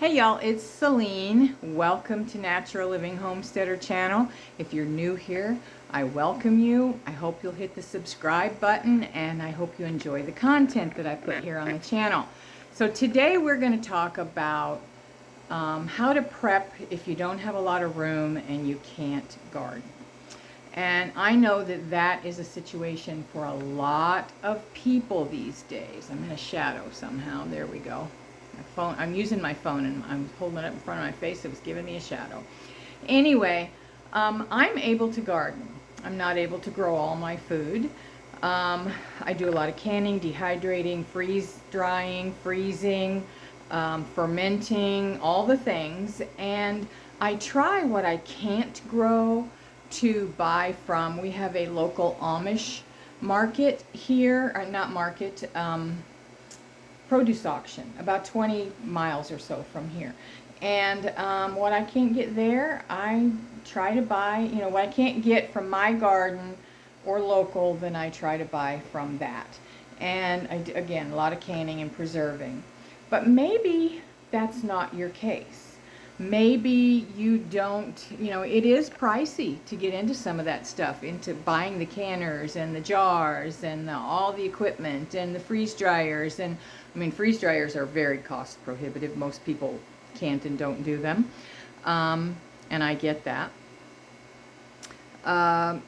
Hey y'all, it's Celine. Welcome to Natural Living Homesteader channel. If you're new here, I welcome you. I hope you'll hit the subscribe button and I hope you enjoy the content that I put here on the channel. So today we're going to talk about how to prep if you don't have a lot of room and you can't garden. And I know that that is a situation for a lot of people these days. I'm in a shadow somehow. There we go. My phone, I'm using my phone and I'm holding it up in front of my face. It was giving me a shadow. Anyway, I'm able to garden. I'm not able to grow all my food. I do a lot of canning, dehydrating, freeze drying, freezing, fermenting, all the things. And I try what I can't grow to buy from. We have a local Amish market here, or not market, produce auction, about 20 miles or so from here. And what I can't get there, I try to buy, what I can't get from my garden or local, then I try to buy from that. And again, a lot of canning and preserving. But maybe that's not your case. Maybe you don't, it is pricey to get into some of that stuff, into buying the canners and the jars and all the equipment and the freeze dryers. And freeze dryers are very cost prohibitive. Most people can't and don't do them. And I get that.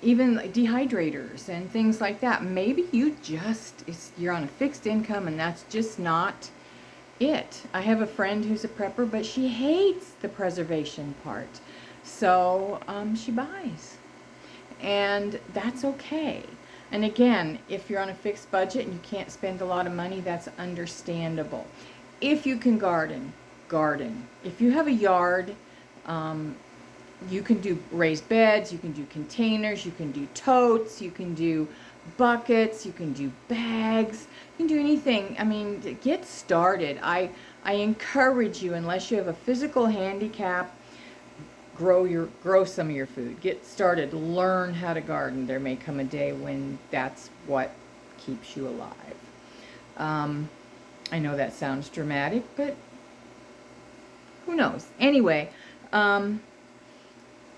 Even dehydrators and things like that. Maybe you're on a fixed income and that's just not it. I have a friend who's a prepper, but she hates the preservation part. So she buys. And that's okay. And again, if you're on a fixed budget and you can't spend a lot of money, that's understandable. If you can garden, garden. If you have a yard, you can do raised beds, you can do containers, you can do totes, you can do buckets, you can do bags, you can do anything. Get started. I encourage you, unless you have a physical handicap, grow some of your food. Get started. Learn how to garden. There may come a day when that's what keeps you alive. I know that sounds dramatic, but who knows? Anyway, learn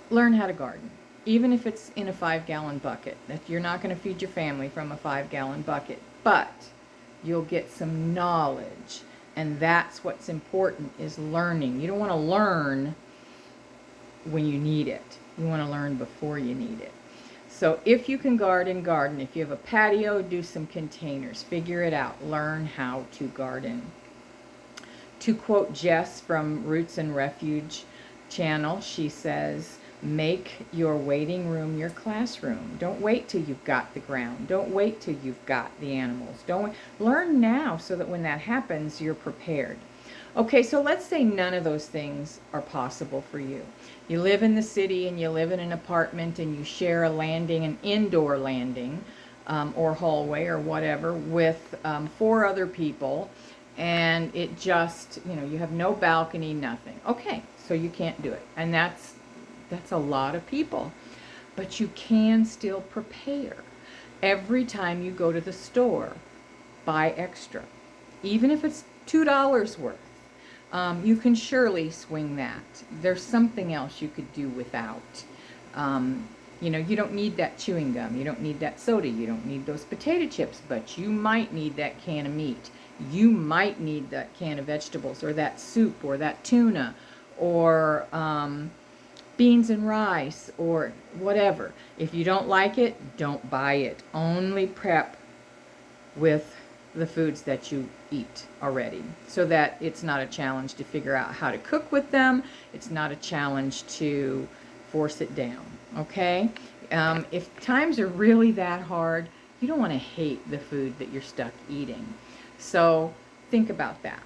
how to garden. Even if it's in a 5-gallon bucket. You're not going to feed your family from a 5-gallon bucket, but you'll get some knowledge. And that's what's important, is learning. You don't want to learn when you need it. You want to learn before you need it. So if you can garden, garden. If you have a patio, do some containers. Figure it out. Learn how to garden. To quote Jess from Roots and Refuge channel, she says, make your waiting room your classroom. Don't wait till you've got the ground. Don't wait till you've got the animals. Learn now so that when that happens, you're prepared. Okay, so let's say none of those things are possible for you. You live in the city and you live in an apartment and you share a landing, an indoor landing, or hallway or whatever, with 4 other people, and it just, you have no balcony, nothing. Okay, so you can't do it. And that's a lot of people. But you can still prepare. Every time you go to the store, buy extra. Even if it's $2 worth. You can surely swing that. There's something else you could do without. You don't need that chewing gum. You don't need that soda. You don't need those potato chips. But you might need that can of meat. You might need that can of vegetables, or that soup, or that tuna, or beans and rice, or whatever. If you don't like it, don't buy it. Only prep with the foods that you eat already, so that it's not a challenge to figure out how to cook with them. It's not a challenge to force it down. Okay? If times are really that hard, you don't want to hate the food that you're stuck eating. So think about that.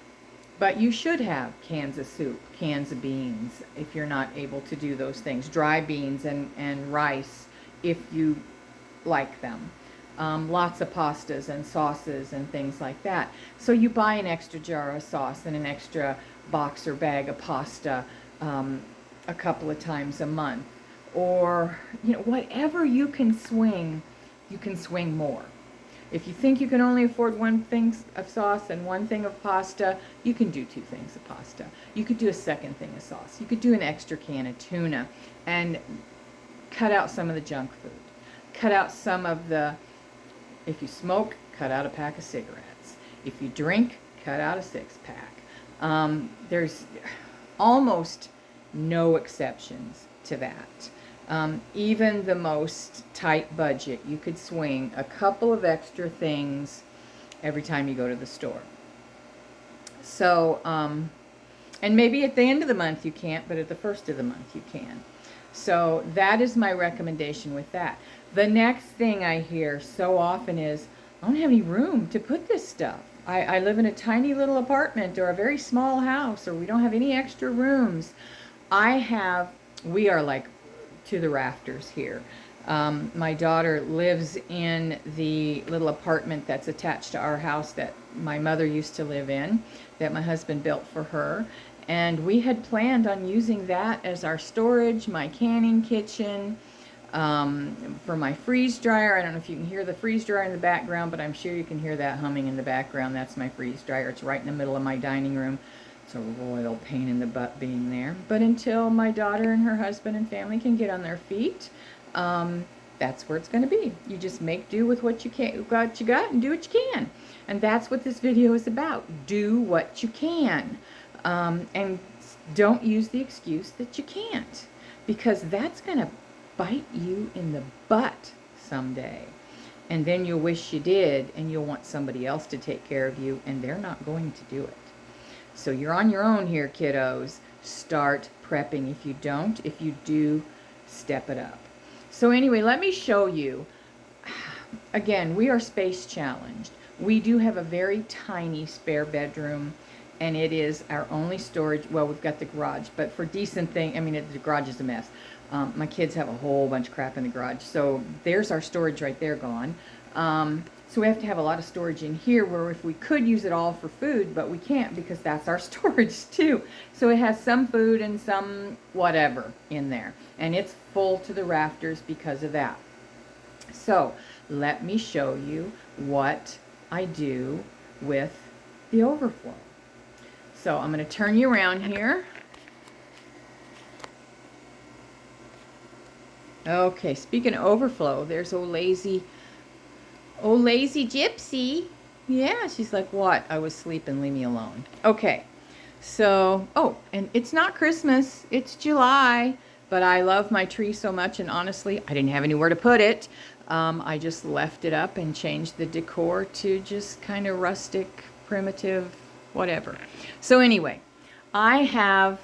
But you should have cans of soup, cans of beans, if you're not able to do those things. Dry beans and rice, if you like them. Lots of pastas and sauces and things like that. So you buy an extra jar of sauce and an extra box or bag of pasta a couple of times a month. Or, whatever you can swing more. If you think you can only afford one thing of sauce and one thing of pasta, you can do 2 things of pasta. You could do a second thing of sauce. You could do an extra can of tuna and cut out some of the junk food. Cut out some of the, if you smoke, cut out a pack of cigarettes. If you drink, cut out a 6-pack. There's almost no exceptions to that. Even the most tight budget, you could swing a couple of extra things every time you go to the store. So, and maybe at the end of the month you can't, but at the first of the month you can. So that is my recommendation with that. The next thing I hear so often is, I don't have any room to put this stuff. I live in a tiny little apartment or a very small house, or we don't have any extra rooms. We are like to the rafters here. My daughter lives in the little apartment that's attached to our house that my mother used to live in, that my husband built for her. And we had planned on using that as our storage, my canning kitchen, for my freeze dryer. I don't know if you can hear the freeze dryer in the background, but I'm sure you can hear that humming in the background. That's my freeze dryer. It's right in the middle of my dining room. It's a royal pain in the butt being there. But until my daughter and her husband and family can get on their feet, that's where it's going to be. You just make do with what you got, and do what you can. And that's what this video is about. Do what you can. And don't use the excuse that you can't, because that's going to bite you in the butt someday. And then you'll wish you did, and you'll want somebody else to take care of you, and they're not going to do it. So you're on your own here, kiddos. Start prepping. If you don't, if you do, step it up. So anyway, let me show you. Again, we are space challenged. We do have a very tiny spare bedroom, and it is our only storage. Well, we've got the garage, but for decent thing, I mean, the garage is a mess. My kids have a whole bunch of crap in the garage, so there's our storage right there gone. So we have to have a lot of storage in here, where if we could use it all for food, but we can't because that's our storage too. So it has some food and some whatever in there, and it's full to the rafters because of that. So let me show you what I do with the overflow. So I'm going to turn you around here. Okay, speaking of overflow, there's old lazy gypsy. Yeah, she's like, what? I was sleeping, leave me alone. Okay, so, oh, and it's not Christmas, it's July, but I love my tree so much, and honestly, I didn't have anywhere to put it. I just left it up and changed the decor to just kind of rustic, primitive, whatever. So anyway, I have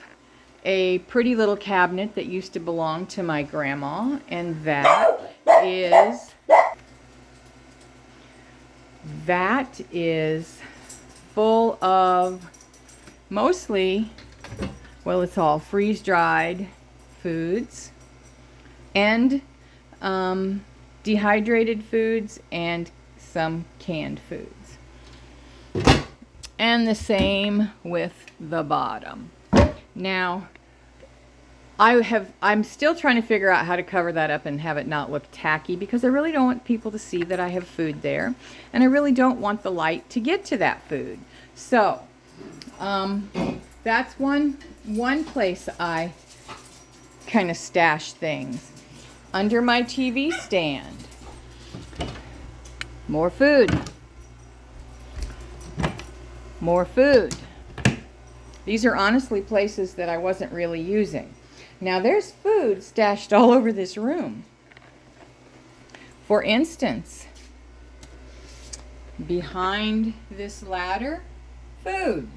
a pretty little cabinet that used to belong to my grandma, and that is full of mostly, well, it's all freeze-dried foods and dehydrated foods and some canned foods. And the same with the bottom. Now, I'm still trying to figure out how to cover that up and have it not look tacky, because I really don't want people to see that I have food there, and I really don't want the light to get to that food. So, that's one place I kind of stash things. Under my TV stand. More food. More food. These are honestly places that I wasn't really using. Now there's food stashed all over this room. For instance, behind this ladder, food.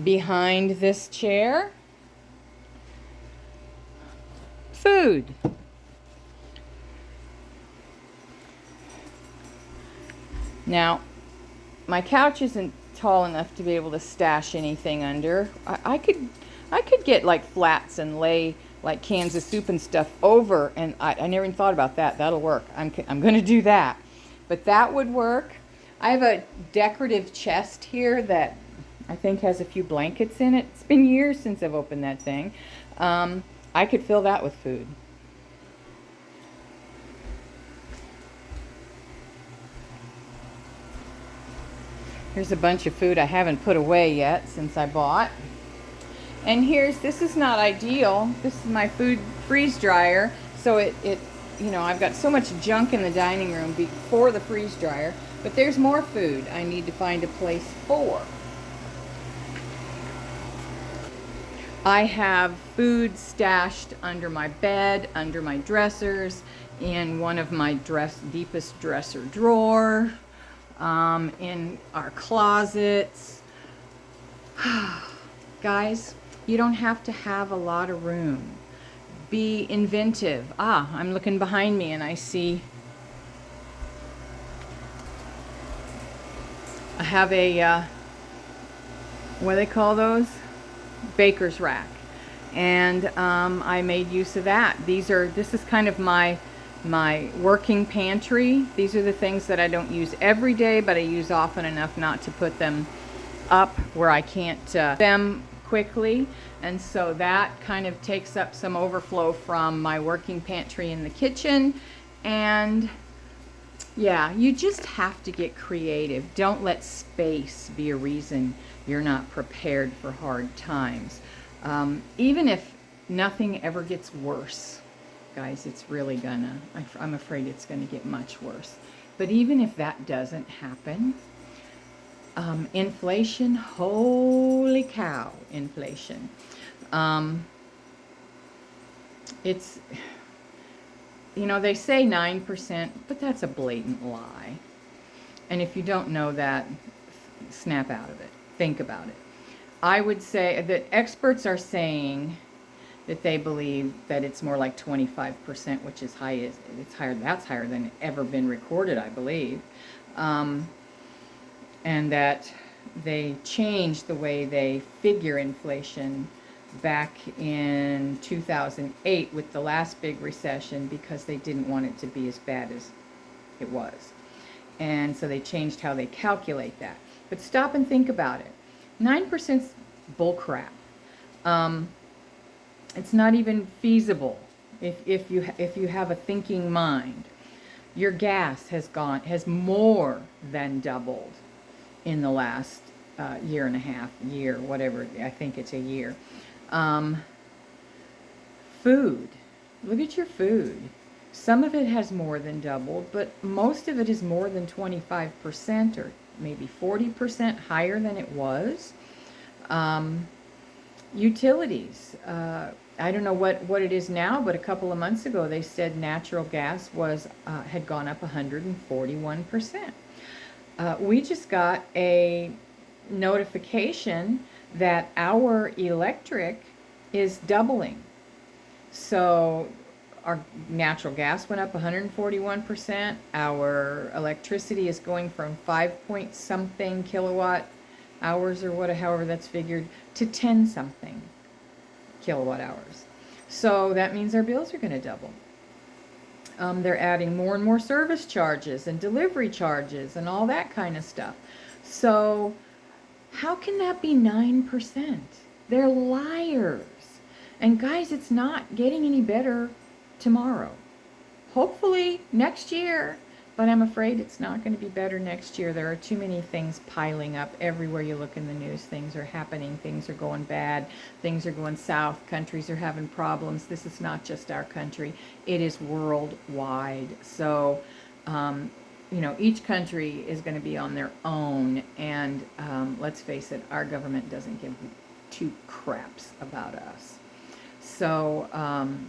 Behind this chair, food. Now, my couch isn't tall enough to be able to stash anything under. I could get like flats and lay like cans of soup and stuff over, and I never even thought about that. That'll work. I'm going to do that. But that would work. I have a decorative chest here that I think has a few blankets in it. It's been years since I've opened that thing. I could fill that with food. Here's a bunch of food I haven't put away yet since I bought. And this is not ideal. This is my food freeze dryer. So I've got so much junk in the dining room before the freeze dryer. But there's more food I need to find a place for. I have food stashed under my bed, under my dressers, in one of my deepest dresser drawer, in our closets. Guys, you don't have to have a lot of room. Be inventive. I'm looking behind me and I have a, what do they call those? Baker's rack. And I made use of that. This is kind of my working pantry. These are the things that I don't use every day, but I use often enough not to put them up where I can't them quickly. And so that kind of takes up some overflow from my working pantry in the kitchen. And yeah, you just have to get creative. Don't let space be a reason you're not prepared for hard times. Even if nothing ever gets worse, guys, it's really I'm afraid it's gonna get much worse. But even if that doesn't happen, inflation, holy cow, inflation. They say 9%, but that's a blatant lie. And if you don't know that, snap out of it. Think about it. I would say that experts are saying that they believe that it's more like 25%, which is high. It's higher. That's higher than ever been recorded, I believe. And that they changed the way they figure inflation back in 2008 with the last big recession because they didn't want it to be as bad as it was. And so they changed how they calculate that. But stop and think about it. 9% is bullcrap. It's not even feasible if you have a thinking mind. Your gas has more than doubled in the last year and a half, whatever. I think it's a year. Food. Look at your food. Some of it has more than doubled, but most of it is more than 25% or maybe 40% higher than it was. Utilities. I don't know what it is now, but a couple of months ago they said natural gas had gone up 141%. We just got a notification that our electric is doubling. So our natural gas went up 141%. Our electricity is going from 5 point something kilowatt hours or however that's figured to 10 something kilowatt hours. So that means our bills are going to double. They're adding more and more service charges and delivery charges and all that kind of stuff. So how can that be 9%? They're liars. And guys, it's not getting any better tomorrow. Hopefully next year, but I'm afraid it's not going to be better next year. There are too many things piling up everywhere you look in the news. Things are happening. Things are going bad. Things are going south. Countries are having problems. This is not just our country. It is worldwide. So, each country is going to be on their own. And let's face it, our government doesn't give two craps about us. So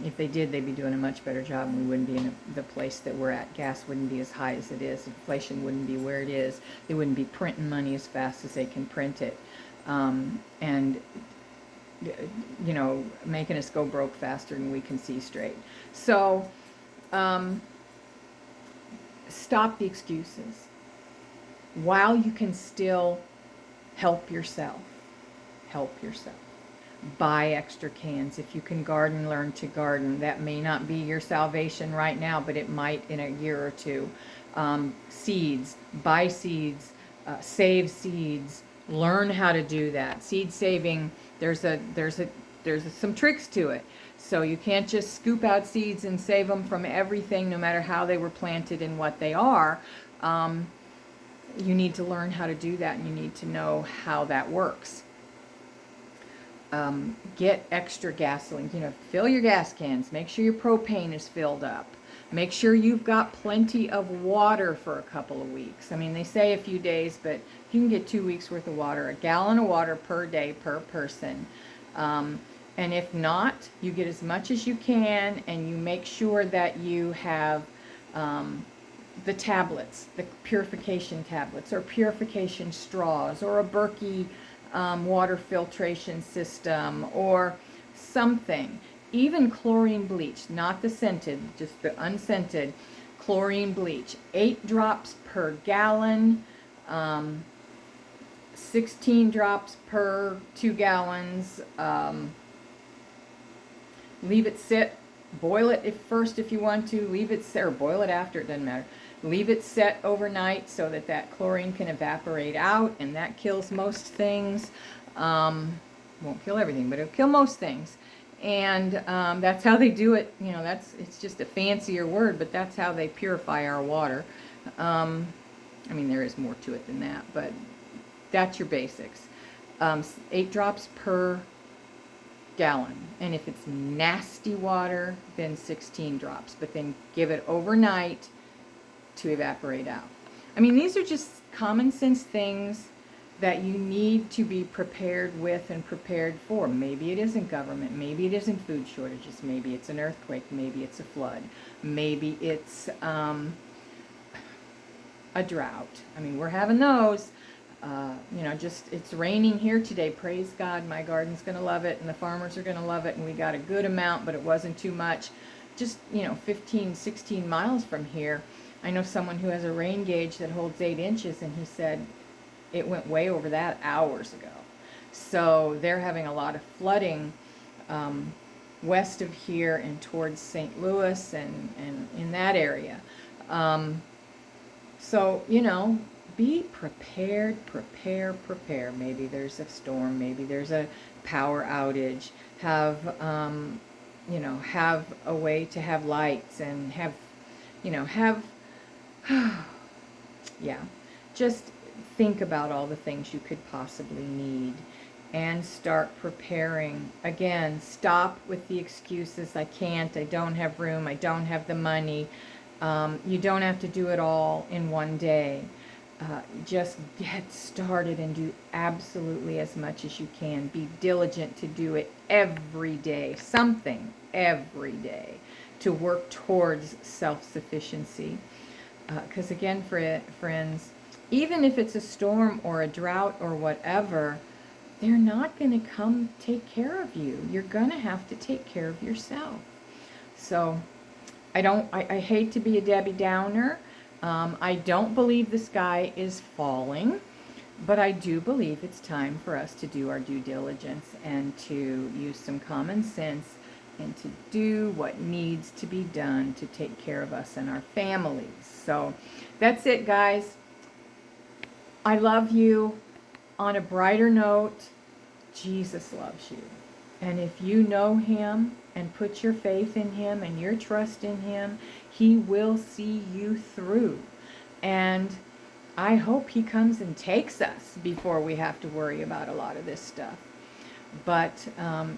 if they did, they'd be doing a much better job and we wouldn't be in the place that we're at. Gas wouldn't be as high as it is. Inflation wouldn't be where it is. They wouldn't be printing money as fast as they can print it. And making us go broke faster than we can see straight. So stop the excuses. While you can still help yourself. Buy extra cans. If you can garden, learn to garden. That may not be your salvation right now, but it might in a year or two. Seeds. Buy seeds. Save seeds. Learn how to do that. Seed saving, there's some tricks to it. So you can't just scoop out seeds and save them from everything, no matter how they were planted and what they are. you need to learn how to do that, and you need to know how that works. Get extra gasoline. Fill your gas cans. Make sure your propane is filled up. Make sure you've got plenty of water for a couple of weeks. I mean, they say a few days, but you can get 2 weeks worth of water, a gallon of water per day per person. And if not, you get as much as you can, and you make sure that you have the tablets, the purification tablets, or purification straws, or a Berkey water filtration system, or something. Even chlorine bleach, not the scented, just the unscented chlorine bleach. 8 drops per gallon, 16 drops per 2 gallons. Leave it sit. Boil it first if you want to. Leave it sit, or boil it after, it doesn't matter. Leave it set overnight so that that chlorine can evaporate out, and that kills most things. Won't kill everything, but it'll kill most things. And that's how they do it. It's just a fancier word, but that's how they purify our water. I mean, there is more to it than that, but that's your basics. 8 drops per gallon. And if it's nasty water, then 16 drops. But then give it overnight to evaporate out. I mean, these are just common sense things that you need to be prepared with and prepared for. Maybe it isn't government. Maybe it isn't food shortages. Maybe it's an earthquake. Maybe it's a flood. Maybe it's a drought. I mean, we're having those. It's raining here today. Praise God, my garden's going to love it, and the farmers are going to love it, and we got a good amount, but it wasn't too much. Just, 15, 16 miles from here, I know someone who has a rain gauge that holds 8 inches, and he said it went way over that hours ago. So they're having a lot of flooding west of here and towards St. Louis and in that area. Be prepared, prepare. Maybe there's a storm, maybe there's a power outage. Have a way to have lights, and just think about all the things you could possibly need and start preparing. Again, stop with the excuses. I can't, I don't have room, I don't have the money. You don't have to do it all in one day. Just get started and do absolutely as much as you can. Be diligent to do it every day, something every day, to work towards self-sufficiency. Because again, friends, even if it's a storm or a drought or whatever, they're not going to come take care of you. You're going to have to take care of yourself. So I hate to be a Debbie Downer. I don't believe the sky is falling, but I do believe it's time for us to do our due diligence and to use some common sense and to do what needs to be done to take care of us and our families. So that's it, guys. I love you. On a brighter note, Jesus loves you. And if you know him and put your faith in him and your trust in him, he will see you through. And I hope he comes and takes us before we have to worry about a lot of this stuff. But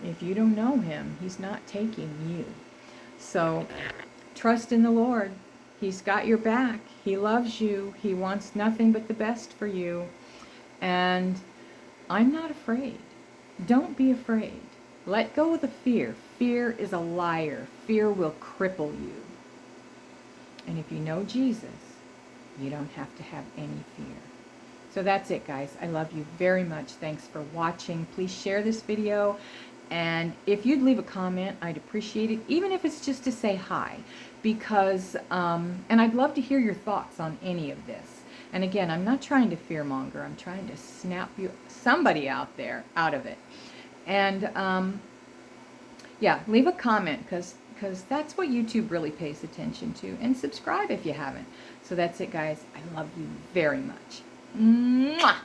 if you don't know him, he's not taking you. So trust in the Lord. He's got your back. He loves you. He wants nothing but the best for you. And I'm not afraid. Don't be afraid. Let go of the fear. Fear is a liar. Fear will cripple you. And if you know Jesus, you don't have to have any fear. So that's it, guys. I love you very much. Thanks for watching. Please share this video. And if you'd leave a comment, I'd appreciate it, even if it's just to say hi. Because, and I'd love to hear your thoughts on any of this. And again, I'm not trying to fearmonger. I'm trying to snap somebody out there out of it. And yeah, leave a comment, because that's what YouTube really pays attention to. And subscribe if you haven't. So that's it, guys. I love you very much. Mwah!